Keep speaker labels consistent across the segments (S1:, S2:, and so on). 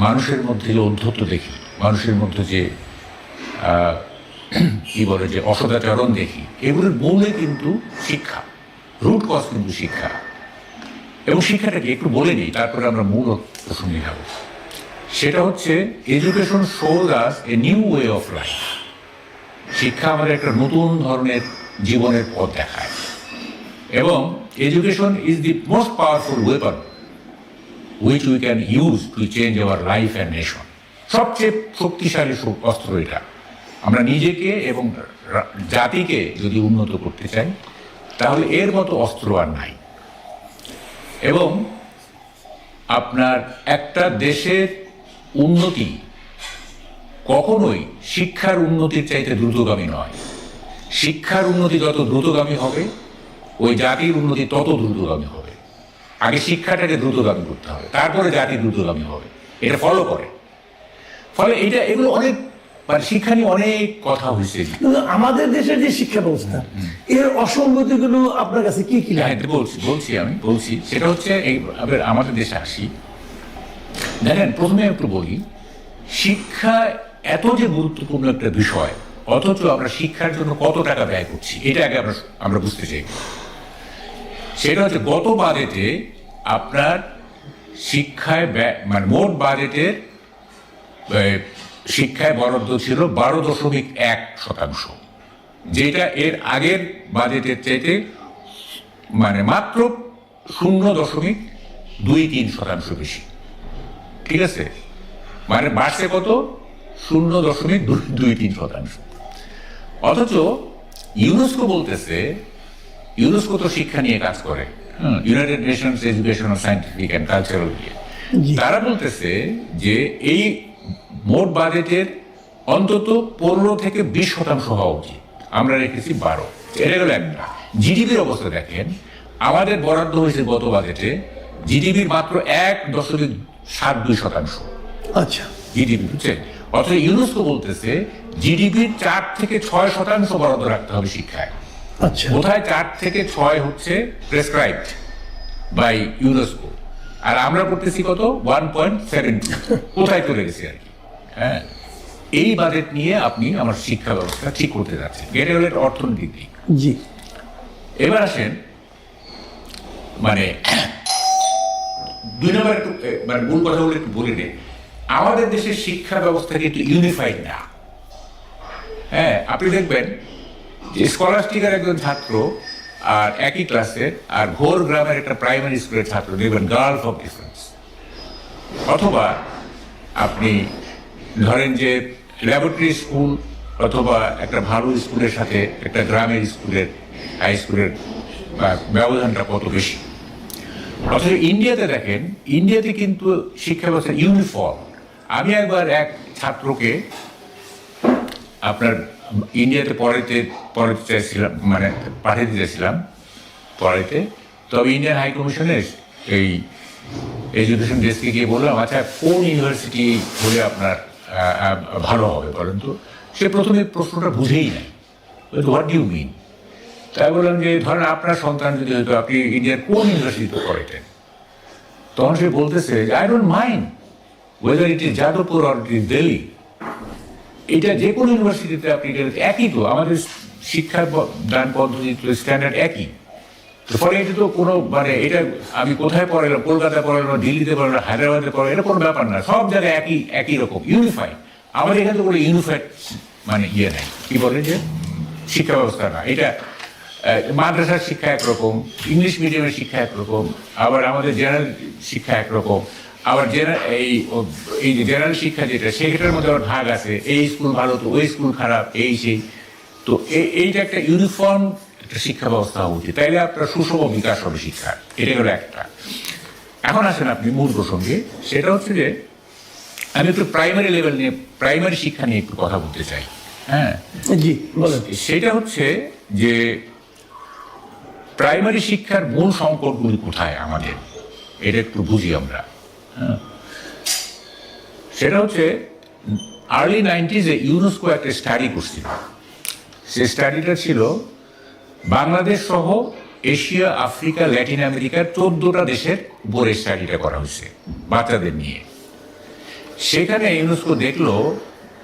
S1: মানুষের মধ্যে যে অধ্যত্ব দেখি, মানুষের মধ্যে যে কি বলে যে অসদাচরণ দেখি, এগুলোর মূলে কিন্তু শিক্ষা, রুট কজ কিন্তু শিক্ষা। এবং শিক্ষাটাকে একটু বলে নিই, তারপরে আমরা মূল প্রসঙ্গে যাব। সেটা হচ্ছে education shows us a new way of life. শিক্ষা আমাদের একটা নতুন ধরনের জীবনের পথ দেখায়, এবং education is the most powerful weapon which we can use to change our life and nation. সবচেয়ে শক্তিশালী অস্ত্র এটা। আমরা নিজেকে এবং জাতিকে যদি উন্নত করতে চাই, তাহলে এর মতো অস্ত্র আর নাই। এবং আপনার একটা দেশের উন্নতি কখনোই শিক্ষার উন্নতির চাইতে দ্রুতগামী নয়। শিক্ষার উন্নতি যত দ্রুতগামী হবে, ওই জাতির উন্নতি তত দ্রুতগামী হবে। আগে শিক্ষাটাকে দ্রুতগামী করতে হবে, তারপরে জাতি দ্রুতগামী হবে। এটা ফলো করে। ফলে এগুলো অনেক, মানে শিক্ষা নিয়ে অনেক কথা হয়েছে।
S2: আমাদের দেশের যে শিক্ষা ব্যবস্থা, এর অসঙ্গতিগুলো আপনার কাছে কি কি লাগে?
S1: বলছি সেটা হচ্ছে আমাদের দেশে আসি। দেখেন, প্রথমে একটু বলি, শিক্ষা এত যে গুরুত্বপূর্ণ একটা বিষয়, অথচ আমরা শিক্ষার জন্য কত টাকা ব্যয় করছি, এটা আগে আমরা বুঝতে চাই। সেটা হচ্ছে গত বাজেটে আপনার শিক্ষায় মানে মোট বাজেটের শিক্ষায় বরাদ্দ ছিল 12.1%, যেটা এর আগের বাজেটের চাইতে মানে মাত্র 0.23% বেশি। ঠিক আছে, মানে বাড়ছে কত? 0.23%। অথচ ইউনেস্কো বলতেছে, ইউনেস্কো তো শিক্ষা নিয়ে কাজ করে, United Nations education, scientific and cultural নিয়ে। তারা বলতেছে যে এই মোট বাজেটের অন্তত 15 থেকে 20% হওয়া উচিত, আমরা রেখেছি 12। এটা গেল একটা। জিডিপির অবস্থা দেখেন, আমাদের বরাদ্দ হয়েছে গত বাজেটে জিডিপির মাত্র 1.72%।
S2: আচ্ছা,
S1: জিডিপি, বুঝছেন? অথচ ইউনেস্কো বলতেছে জিডিপির 4 থেকে 6% বরাদ্দ রাখতে হবে শিক্ষায়।
S2: আচ্ছা,
S1: কোথায় 4 থেকে 6 হচ্ছে প্রেসক্রাইবড বাই ইউনেস্কো, আর আমরা করতেছি কত? 1.72। কোথায় চলে গেছে আর কি। হ্যাঁ, এই বাজেট নিয়ে আপনি আমার শিক্ষা ব্যবস্থা ঠিক করতে যাচ্ছেন, এটা হলো একটা অর্থনৈতিক দিক।
S2: জি,
S1: এবার আসেন মানে 2 নম্বর একটু, মানে মূল কথাগুলো একটু বলে নেই। আমাদের দেশের শিক্ষা ব্যবস্থা কিন্তু ইউনিফাইড না। হ্যাঁ, আপনি দেখবেন যে স্কলাস্টিকের একজন ছাত্র আর একই ক্লাসের, আর ঘোর গ্রামের একটা প্রাইমারি স্কুলের ছাত্র, দেখবেন গার্লস অফ ডিফারেন্স। অথবা আপনি ধরেন যে ল্যাবরেটরি স্কুল অথবা একটা ভালো স্কুলের সাথে একটা গ্রামের স্কুলের, হাই স্কুলের ব্যবধানটা কত বেশি। অথচ ইন্ডিয়াতে দেখেন, ইন্ডিয়াতে কিন্তু শিক্ষা ব্যবস্থা ইউনিফর্ম। আমি একবার এক ছাত্রকে আপনার ইন্ডিয়াতে পড়াতে চাইছিলাম, মানে পাঠাতে চাইছিলাম পড়াইতে। তবে ইন্ডিয়ান হাই কমিশনের এই এডুকেশন ডেস্কে গিয়ে বললাম, আচ্ছা কোন ইউনিভার্সিটি হলে আপনার ভালো হবে বলেন তো। সে প্রথমে প্রশ্নটা বুঝেই নাই, হোয়াট ডু ইউ মিন। তাই বললাম যে ধরেন আপনার সন্তান যদি হয়তো আপনি ইন্ডিয়ার কোন ইউনিভার্সিটিতে পড়াইতেন, তখন সে বলতেছে I don't mind weather it is Jadavpur or it is Delhi. এটা যে কোনো ইউনিভার্সিটিতে আপনি একই, তো আমাদের শিক্ষার দান পদ্ধতি স্ট্যান্ডার্ড একই। ফলে এটা তো কোনো মানে এটা আমি কোথায় পড়ালাম, কলকাতায় পড়ালাম, দিল্লিতে পড়ালাম, হায়দ্রাবাদে পড়ালাম, এটা কোনো ব্যাপার না। সব জায়গায় একই রকম ইউনিফাইড। আমাদের এখানে তো কোনো ইউনিফাইড মানে ইয়ে নেই, কি বলে যে শিক্ষা ব্যবস্থা না। এটা মাদ্রাসার শিক্ষা একরকম, ইংলিশ মিডিয়ামের শিক্ষা একরকম, আবার আমাদের জেনারেল শিক্ষা একরকম, আবার এই যে জেনারেল শিক্ষা যেটা, সেটার মধ্যে আবার ভাগ আছে, এই স্কুল ভালো তো ওই স্কুল খারাপ, এই সেই। তো এইটা একটা ইউনিফর্ম একটা শিক্ষা ব্যবস্থা হওয়া উচিত, তাইলে আপনার সুষম বিকাশ হবে শিক্ষা। এটা হলো একটা। এখন আসেন আপনি মূল প্রসঙ্গে, সেটা হচ্ছে যে আমি একটু প্রাইমারি লেভেল নিয়ে, প্রাইমারি শিক্ষা নিয়ে একটু কথা বলতে চাই। হ্যাঁ,
S2: জি বলেন।
S1: সেটা হচ্ছে যে প্রাইমারি শিক্ষার মূল সংকটগুলি কোথায় আমাদের, এটা একটু বুঝি আমরা। হ্যাঁ, সেটা হচ্ছে আর্লি 90s ইউনেস্কো একটা স্টাডি করছিল। সে স্টাডিটা ছিল বাংলাদেশ সহ এশিয়া, আফ্রিকা, ল্যাটিন আমেরিকার 14টা দেশের উপরে স্টাডিটা করা হয়েছে বাচ্চাদের নিয়ে। সেখানে ইউনেস্কো দেখলো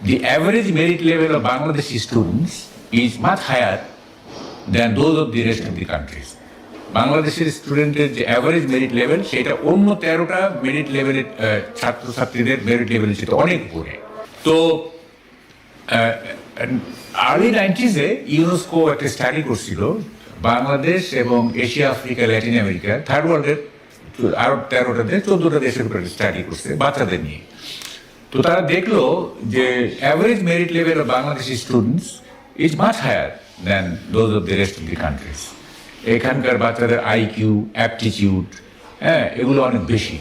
S1: the average merit level of Bangladeshi students is much higher than those of the rest of the countries. বাংলাদেশের স্টুডেন্টের যে অ্যাভারেজ মেরিট লেভেল সেটা অন্য 13টা মেরিট লেভেলের ছাত্রছাত্রীদের মেরিট লেভেল সেটা অনেক উপরে। তো আর্লি 90s-এ ইউনেস্কো একটা স্টাডি করছিল বাংলাদেশ এবং Asia, Africa, Latin America, third ওয়ার্ল্ডের আরো 13টা দেশ, 14টা দেশের উপরে স্টাডি করছে বাচ্চাদের নিয়ে। তো তারা দেখলো যে average merit level of Bangladeshi students is much higher than those of the rest of the countries. এখানকার বাচ্চাদের আইকিউ, অ্যাপটিটিউড, হ্যাঁ, এগুলো অনেক বেশি।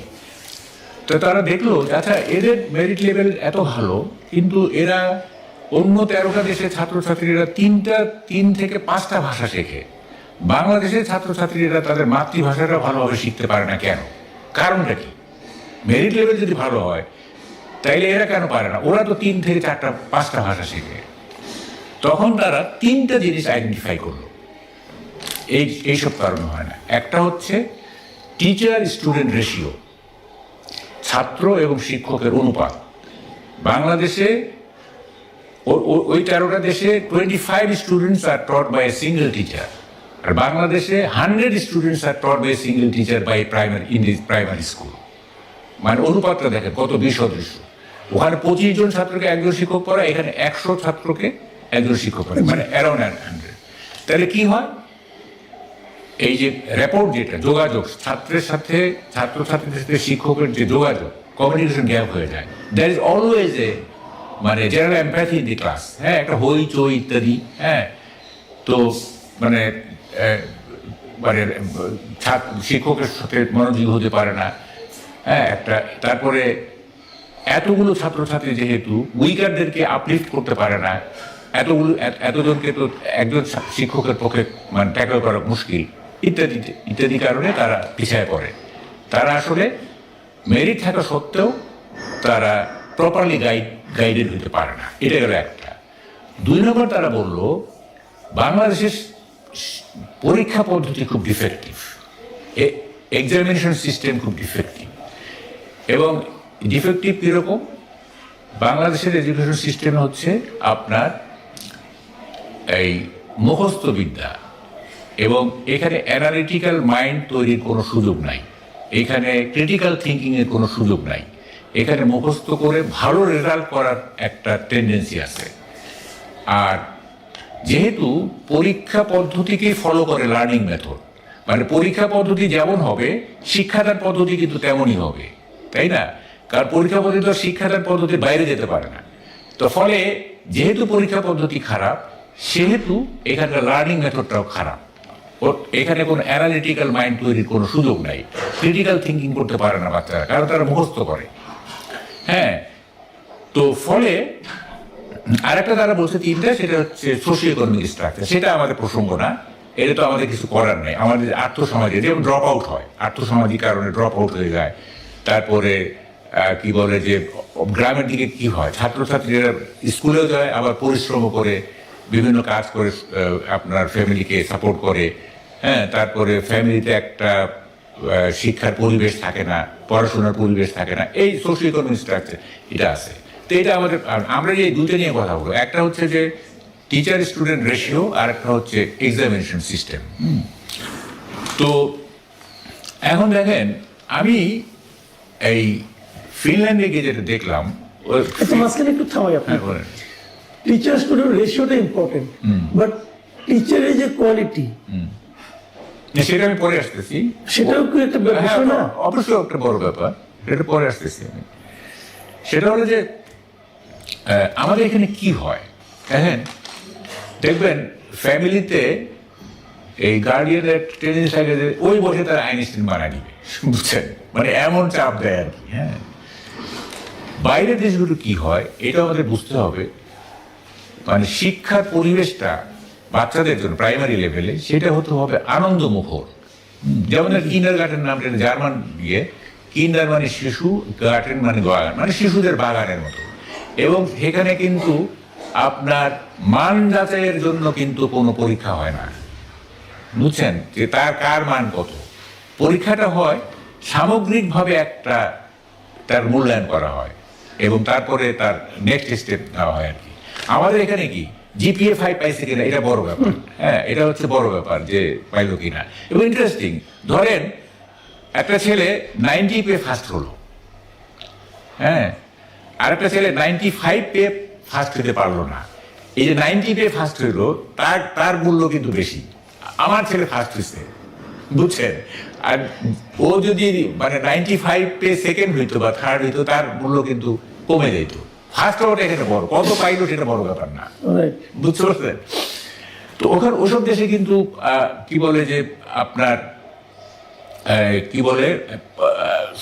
S1: তো তারা দেখলো আচ্ছা এদের মেরিট লেভেল এত ভালো, কিন্তু এরা অন্য 13টা দেশের ছাত্রছাত্রীরা 3 থেকে 5টা ভাষা শেখে, বাংলাদেশের ছাত্রছাত্রীরা তাদের মাতৃভাষাটা ভালোভাবে শিখতে পারে না কেন? কারণটা কি? মেরিট লেভেল যদি ভালো হয় তাইলে এরা কেন পারে না? ওরা তো 3 থেকে 4টা 5টা ভাষা শেখে। তখন তারা 3টা জিনিস আইডেন্টিফাই করলো এইসব কারণে হয় না। একটা হচ্ছে টিচার স্টুডেন্ট রেশিও, ছাত্র এবং শিক্ষকের অনুপাত। বাংলাদেশে ওই 13টা দেশে 25 স্টুডেন্টস আর taught by a single teacher, আর বাংলাদেশে 100 স্টুডেন্টস আর taught by a single teacher by primary school. মানে অনুপাতটা দেখেন কত বিসদৃশ্য। ওখানে 25 জন ছাত্রকে একজন শিক্ষক পড়ায়, এখানে 100 ছাত্রকে একজন শিক্ষক পড়ায়, মানে অ্যারাউন্ড 100। তাহলে কি হয়? এই যে রেপোর্ট, যেটা যোগাযোগ, ছাত্রের সাথে ছাত্রছাত্রীদের সাথে শিক্ষকের যে যোগাযোগ, কমিউনিকেশন গ্যাপ হয়ে যায়। দ্যার ইজ অলওয়েজ এ মানে general empathy in the class, হ্যাঁ, একটা হইচই ইত্যাদি, হ্যাঁ। তো মানে মানে শিক্ষকের সাথে মনোযোগী হতে পারে না, হ্যাঁ, একটা। তারপরে এতগুলো ছাত্রছাত্রী যেহেতু উইকারদেরকে আপলিফট করতে পারে না, এতজনকে তো একজন শিক্ষকের পক্ষে মানে ট্যাকল করা মুশকিল, ইত্যাদি ইত্যাদি কারণে তারা পিছিয়ে পড়ে। তারা আসলে মেরিট থাকা সত্ত্বেও তারা প্রপারলি গাইডেড হতে পারে না। এটা গেল একটা। 2 নম্বর, তারা বলল বাংলাদেশের পরীক্ষা পদ্ধতি খুব ডিফেক্টিভ, এক্সামিনেশন সিস্টেম খুব ডিফেক্টিভ। এবং ডিফেক্টিভ কীরকম? বাংলাদেশের এডুকেশন সিস্টেম হচ্ছে আপনার এই মুখস্থ বিদ্যা, এবং এখানে অ্যানালিটিক্যাল মাইন্ড তৈরির কোনো সুযোগ নাই, এখানে ক্রিটিক্যাল থিঙ্কিংয়ের কোনো সুযোগ নাই। এখানে মুখস্থ করে ভালো রেজাল্ট করার একটা টেন্ডেন্সি আছে। আর যেহেতু পরীক্ষা পদ্ধতিকেই ফলো করে লার্নিং মেথড, মানে পরীক্ষা পদ্ধতি যেমন হবে শিক্ষাদান পদ্ধতি কিন্তু তেমনই হবে, তাই না? কারণ পরীক্ষা পদ্ধতি তো শিক্ষাদান পদ্ধতির বাইরে যেতে পারে না। তো ফলে যেহেতু পরীক্ষা পদ্ধতি খারাপ, সেহেতু এখানকার লার্নিং মেথডটাও খারাপ। এখানে কোনো অ্যানালিটিক্যাল মাইন্ড তৈরির কোনো সুযোগ নাই, ক্রিটিক্যাল থিঙ্কিং করতে পারে না বাচ্চারা, কারণ তারা মুখস্থ করে, হ্যাঁ। তো ফলে আরেকটা তারা বলছে 3টা, সেটা হচ্ছে সোশিও ইকোনমিক স্ট্রাকচার। সেটা আমাদের প্রসঙ্গ না, এটা তো আমাদের কিছু করার নেই। আমাদের আর্থসামাজিক, যেমন ড্রপ আউট হয়, আর্থসামাজিক কারণে ড্রপ আউট হয়ে যায়। তারপরে কি বলে যে গ্রামের দিকে কি হয়, ছাত্রছাত্রীরা স্কুলেও যায়, আবার পরিশ্রম করে বিভিন্ন কাজ করে আপনার ফ্যামিলিকে সাপোর্ট করে, হ্যাঁ। তারপরে ফ্যামিলিতে একটা শিক্ষার পরিবেশ থাকে না, পড়াশোনার পরিবেশ থাকে না, এই সোশিও ইকোনমিক স্ট্রাকচার এটা আছে। তো এটা আমাদের, আমরা যে 2টা নিয়ে কথা বলবো, একটা হচ্ছে যে টিচার স্টুডেন্ট রেশিও, আর একটা হচ্ছে এক্সামিনেশন সিস্টেম। তো এখন দেখেন, আমি এই ফিনল্যান্ডে গিয়ে যেটা দেখলাম,
S2: মাঝখানে একটু থামাই আপনি।
S1: হ্যাঁ, বলেন।
S2: টিচার স্টুডেন্ট রেশিওটা ইম্পর্টেন্ট, বাট টিচারের যে কোয়ালিটি,
S1: সেটা আমি পরে আসতেছি।
S2: সেটাও কি একটা ব্যাপার না?
S1: অবশ্যই একটা বড় ব্যাপার, এটা পরে আসতেছি আমি। সেটা হলো যে আমাদের এখানে কি হয় দেখেন, দেখবেন ফ্যামিলিতে এই গার্ডিয়ানের ট্রেনিং থাকে যে ওই বসে তারা আইনস্টাইন বানায় দিবে, বুঝছেন? মানে এমন চাপ দেয় আর কি, হ্যাঁ। বাইরের দেশগুলো কি হয় এটা আমাদের বুঝতে হবে। মানে শিক্ষার পরিবেশটা বাচ্চাদের জন্য প্রাইমারি লেভেলে সেটা হতে হবে আনন্দমুখর। যেমন কিন্ডার গার্ডেন নামটা জার্মান দিয়ে, কিন্ডার মানে শিশু, গার্ডেন মানে বাগান, মানে শিশুদের বাগানের মতো। এবং সেখানে কিন্তু আপনার মান যাচাইয়ের জন্য কিন্তু কোনো পরীক্ষা হয় না, বুঝছেন? যে তার কার মান কত। পরীক্ষাটা হয় সামগ্রিকভাবে একটা তার মূল্যায়ন করা হয়। এবং তারপরে তার নেক্সট স্টেপ নেওয়া হয় আর কি। আমাদের এখানে কি জিপিএ 5 পাইছে কিনা এটা বড় ব্যাপার, হ্যাঁ এটা হচ্ছে বড় ব্যাপার যে পাইলো কিনা। এবং ইন্টারেস্টিং, ধরেন একটা ছেলে 90 পেয়ে ফার্স্ট হলো, হ্যাঁ, আর একটা ছেলে 95 পেয়ে ফার্স্ট হতে পারলো না। এই যে 90 পেয়ে ফার্স্ট হইলো তার মূল্য কিন্তু বেশি, আমার ছেলে ফার্স্ট হয়েছে, বুঝছেন? আর ও যদি মানে 95 পেয়ে সেকেন্ড হইতো বা থার্ড হইতো তার মূল্য কিন্তু কমে যেত। ফার্স্ট হওয়াটা এখানে বড়, কত পাইলো সেটা বড় ব্যাপার না,
S2: Right.
S1: বুঝতে পারছেন? তো ওখানে ওসব দেশে কিন্তু কি বলে যে আপনার কি বলে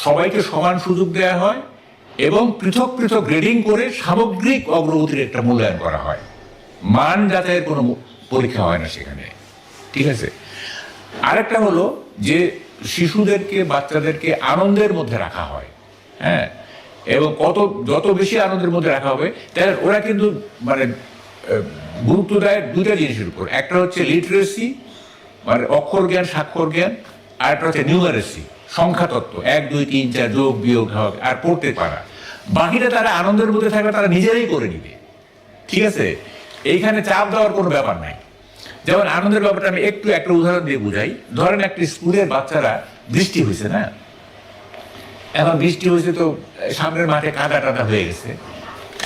S1: সবাইকে সমান সুযোগ দেওয়া হয় এবং পৃথক পৃথক গ্রেডিং করে সামগ্রিক অগ্রগতির একটা মূল্যায়ন করা হয়, মান যাচাইয়ের কোনো পরীক্ষা হয় না সেখানে, ঠিক আছে? আরেকটা হলো যে শিশুদেরকে বাচ্চাদেরকে আনন্দের মধ্যে রাখা হয়, হ্যাঁ, এবং যত বেশি আনন্দের মধ্যে রাখা হবে তাহলে ওরা কিন্তু মানে গুরুত্ব দেয় দুইটা জিনিসের উপর। একটা হচ্ছে লিটারেসি মানে অক্ষর জ্ঞান স্বাক্ষর জ্ঞান, আর একটা হচ্ছে নিউমারেসি সংখ্যা তত্ত্ব, 1 2 3 4 যোগ বিয়োগ ভাগ আর পড়তে পারা। বাকিটা তারা আনন্দের মধ্যে থাকলে তারা নিজেরাই করে নিবে, ঠিক আছে? এইখানে চাপ দেওয়ার কোনো ব্যাপার নাই। যেমন আনন্দের ব্যাপারটা আমি একটা উদাহরণ দিয়ে বুঝাই। ধরেন একটা স্কুলের বাচ্চারা, বৃষ্টি হয়েছে না, এখন বৃষ্টি হয়েছে তো সামনের মাঠে কাদা টাদা হয়ে গেছে।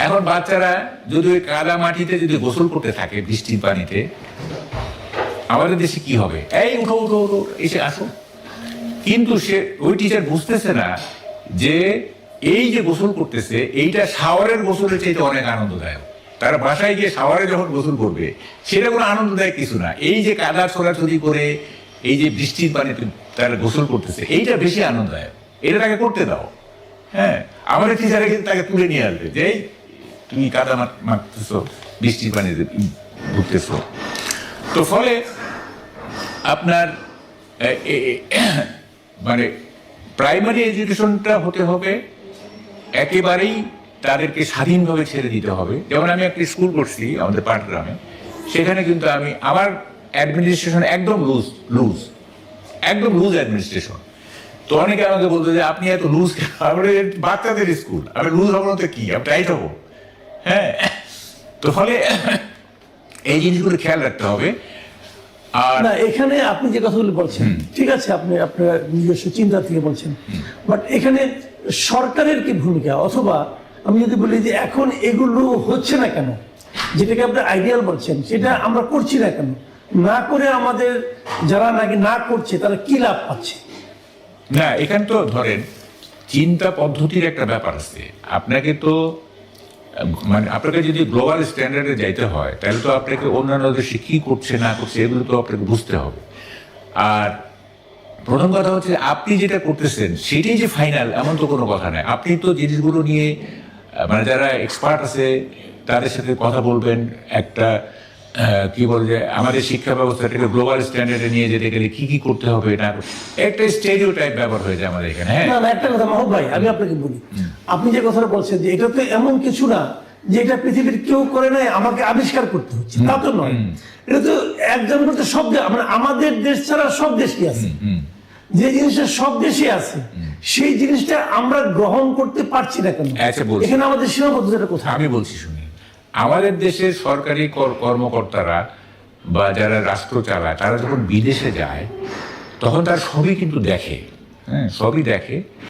S1: এখন বাচ্চারা যদি ওই কাদা মাটিতে যদি গোসল করতে থাকে বৃষ্টির পানিতে, আমাদের দেশে কি হবে? এই উঠো উঠো উঠো এসে আসো। কিন্তু সে ওই টিচার বুঝতেছে না যে এই যে গোসল করতেছে এইটা শাওয়ারের গোসলের চাইতে অনেক আনন্দদায়ক। তারা বাসায় গিয়ে শাওয়ারে যখন গোসল করবে সেটা কোনো আনন্দদায়ক কিছু না। এই যে কাদা ছোড়াছড়ি করে এই যে বৃষ্টির পানিতে তারা গোসল করতেছে এইটা বেশি আনন্দদায়ক, এটা তাকে করতে দাও। হ্যাঁ, আমাদের টিচারে কিন্তু তাকে তুলে নিয়ে আসবে যে এই তুমি কাদা মারতেছো বৃষ্টির পানিতে ঘুরতেছো। তো ফলে আপনার মানে প্রাইমারি এডুকেশনটা হতে হবে একেবারেই তাদেরকে স্বাধীনভাবে ছেড়ে দিতে হবে। যেমন আমি একটা স্কুল করছি আমাদের পাটগ্রামে, সেখানে কিন্তু আমার অ্যাডমিনিস্ট্রেশন একদম লুজ অ্যাডমিনিস্ট্রেশন। তো অনেকে আমাকে বলতো যে আপনি এত লুজ, বাচ্চাদের স্কুল, আমি লুজ হবো না তো কি, আমি টাইট হবো? হ্যাঁ, তো ফলে এই জিনিসগুলো খেয়াল রাখতে হবে। আর
S2: না, এখানে আপনি যে কথাগুলো বলছেন ঠিক আছে, আপনি আপনার নিজস্ব চিন্তা থেকে বলছেন, বাট এখানে সরকারের কি ভূমিকা? অথবা আমি যদি বলি যে এখন এগুলো হচ্ছে না কেন, যেটাকে আপনি আইডিয়াল বলছেন সেটা আমরা করছি না কেন? না করে আমাদের যারা নাকি না করছে তারা কি লাভ পাচ্ছে?
S1: না, এখানে তো ধরেন চিন্তা পদ্ধতির একটা ব্যাপার আছে। আপনাকে তো মানে আপনাকে যদি গ্লোবাল স্ট্যান্ডার্ডে যাইতে হয় তাহলে তো আপনাকে অন্যান্য দেশে কি করছে না করছে এগুলো তো আপনাকে বুঝতে হবে। আর প্রথম কথা হচ্ছে আপনি যেটা করতেছেন সেটাই যে ফাইনাল এমন তো কোনো কথা নাই। আপনি তো জিনিসগুলো নিয়ে মানে যারা এক্সপার্ট আছে তাদের সাথে কথা বলবেন, একটা কি বলে যে আমাদের শিক্ষা ব্যবস্থাটাকে গ্লোবাল স্ট্যান্ডার্ডে নিয়ে যেতে গেলে কি কি করতে হবে না, একটা স্টেরিওটাইপ ব্যবহার হয়ে যায় আমাদের এখানে। হ্যাঁ,
S2: না, একটা কথা মাহবুব ভাই আমি আপনাকে বলি, আপনি যে কথাটা বলছেন যে এটা তো এমন কিছু না যে এটা পৃথিবীর কেউ করে নাই, আমাকে আবিষ্কার করতে হচ্ছে, তা তো নয়। এটা তো একজন করতে সব মানে আমাদের দেশ ছাড়া সব দেশই আছে, যে জিনিসটা সব দেশে আছে সেই জিনিসটা আমরা গ্রহণ করতে পারছি না কেন?
S1: আচ্ছা, বলছি।
S2: এখানে আমাদের সীমাবদ্ধতাটা কোথায়?
S1: আমি বলছি শুনি, আমাদের দেশের সরকারি কর্মকর্তারা বা যারা রাষ্ট্র চালায় তারা যখন বিদেশে যায় তখন তার সবই কিন্তু দেখে, হ্যাঁ সবই দেখে।